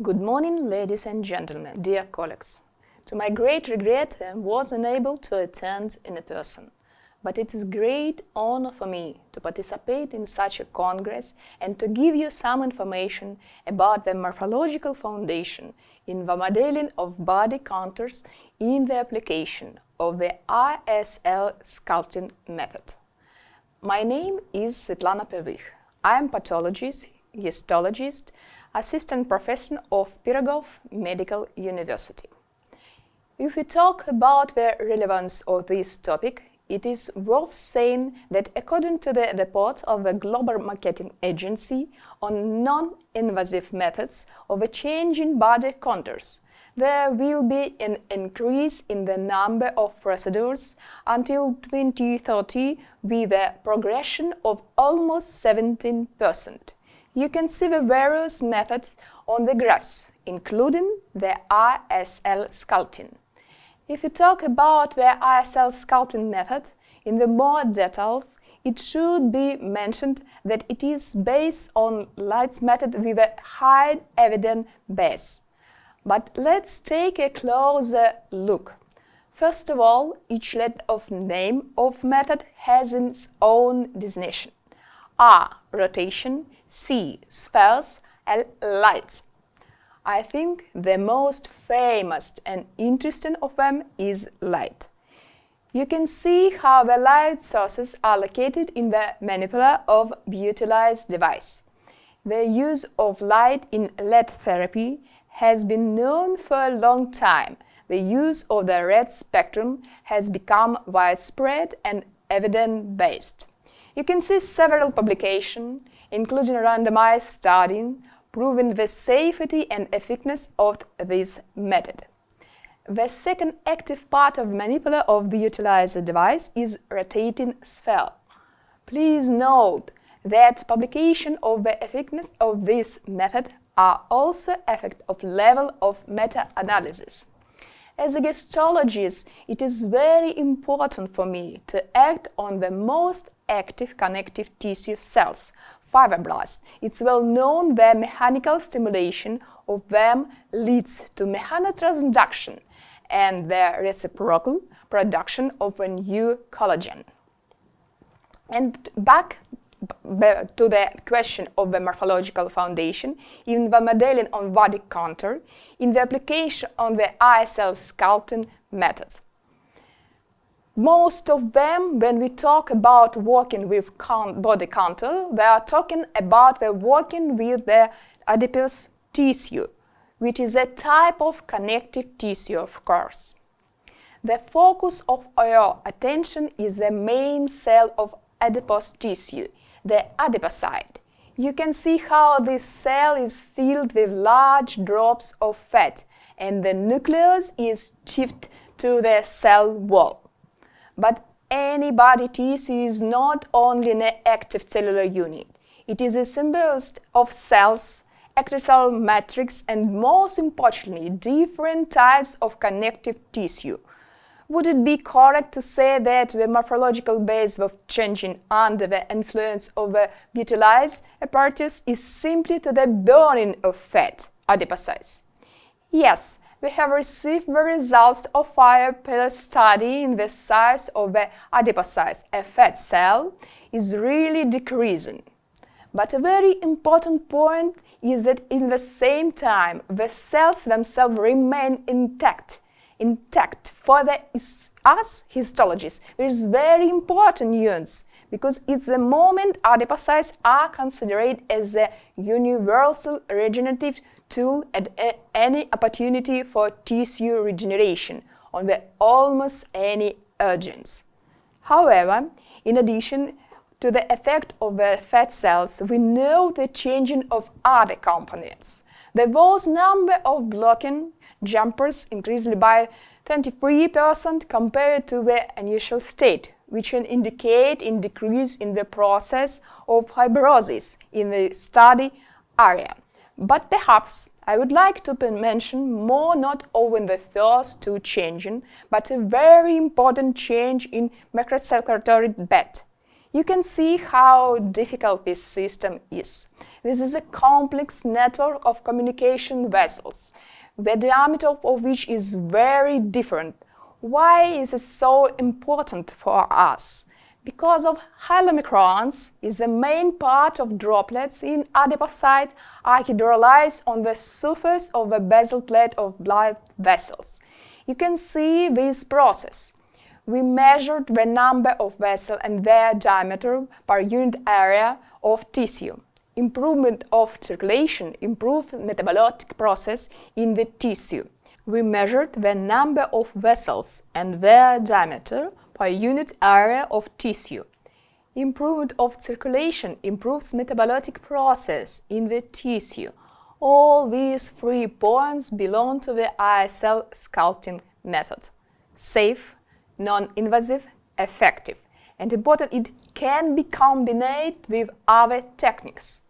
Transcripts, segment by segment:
Good morning, ladies and gentlemen, dear colleagues. To my great regret, I was unable to attend in person, but it is a great honor for me to participate in such a congress and to give you some information about the morphological foundation in the modeling of body contours in the application of the RSL-sculpting method. My name is Svetlana Pervykh. I am pathologist, histologist, assistant professor of Pervykh Medical University. If we talk about the relevance of this topic, it is worth saying that according to the report of the Global Marketing Agency on non-invasive methods of changing body contours, there will be an increase in the number of procedures until 2030 with a progression of almost 17%. You can see the various methods on the graphs, including the RSL-sculpting. If we talk about the RSL-sculpting method in the more details, it should be mentioned that it is based on light method with a high evidence base. But let's take a closer look. First of all, each letter of name of method has its own designation. R. Rotation, C. Spheres, L. Lights. I think the most famous and interesting of them is light. You can see how the light sources are located in the manipula of Beautylizer device. The use of light in LED therapy has been known for a long time. The use of the red spectrum has become widespread and evidence-based. You can see several publications, including randomized studies, proving the safety and effectiveness of this method. The second active part of manipula of the Beautylizer device is rotating sphere. Please note that publication of the effectiveness of this method are also effect of level of meta-analysis. As a histologist, it is very important for me to act on the most active connective tissue cells, fibroblasts. It's well known that mechanical stimulation of them leads to mechanotransduction and the reciprocal production of a new collagen. And back to the question of the morphological foundation in the modeling on body contour in the application on the RSL-sculpting methods. Most of them, when we talk about working with body contour, we are talking about the working with the adipose tissue, which is a type of connective tissue, of course. The focus of your attention is the main cell of adipose tissue, the adipocyte. You can see how this cell is filled with large drops of fat, and the nucleus is shifted to the cell wall. But any body tissue is not only an active cellular unit. It is a symbiosis of cells, extracellular matrix, and most importantly, different types of connective tissue. Would it be correct to say that the morphological base of changing under the influence of the Beautylizer apparatus is simply to the burning of fat, adipocytes? Yes, we have received the results of our pilot study in the size of the adipocytes. A fat cell is really decreasing. But a very important point is that in the same time, the cells themselves remain intact. For us histologists, there is very important nuance, because it's the moment adipocytes are considered as a universal regenerative tool at any opportunity for tissue regeneration on the almost any urgence. However, in addition to the effect of the fat cells, we know the changing of other components. There was number of blocking jumpers increased by 23% compared to the initial state, which can indicate a decrease in the process of fibrosis in the study area. But perhaps I would like to mention more not only the first two changes, but a very important change in microcirculatory bed. You can see how difficult this system is. This is a complex network of communication vessels, the diameter of which is very different. Why is it so important for us? Because of hyalomicrons is the main part of droplets in adipocyte are hydrolyzed on the surface of the basal plate of blood vessels. You can see this process. We measured the number of vessels and their diameter per unit area of tissue. Improvement of circulation improved metabolic process in the tissue. We measured the number of vessels and their diameter per unit area of tissue. Improvement of circulation improves metabolic process in the tissue. All these 3 points belong to the RSL-sculpting method. Safe, non-invasive, effective, and important, it can be combined with other techniques.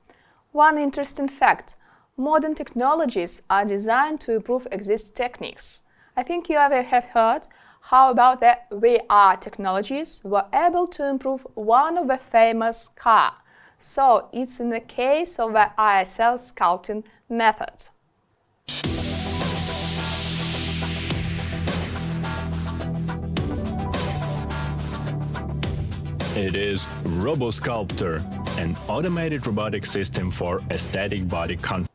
One interesting fact: modern technologies are designed to improve existing techniques. I think you have heard how about the VR technologies were able to improve one of the famous car. So it's in the case of the RSL-sculpting method. It is RoboSculptor, an automated robotic system for aesthetic body control.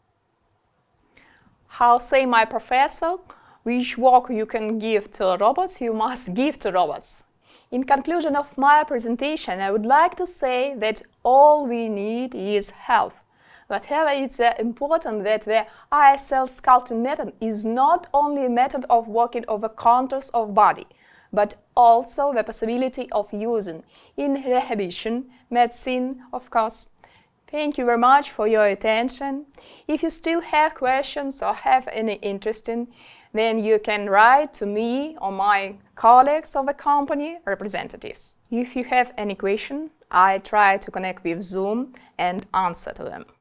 How say my professor, which work you can give to robots, you must give to robots. In conclusion of my presentation, I would like to say that all we need is health. But however, it's important that the RSL-sculpting method is not only a method of working over contours of body, but also the possibility of using in rehabilitation, medicine, of course. Thank you very much for your attention. If you still have questions or have any interest in, then you can write to me or my colleagues of the company representatives. If you have any question, I try to connect with Zoom and answer to them.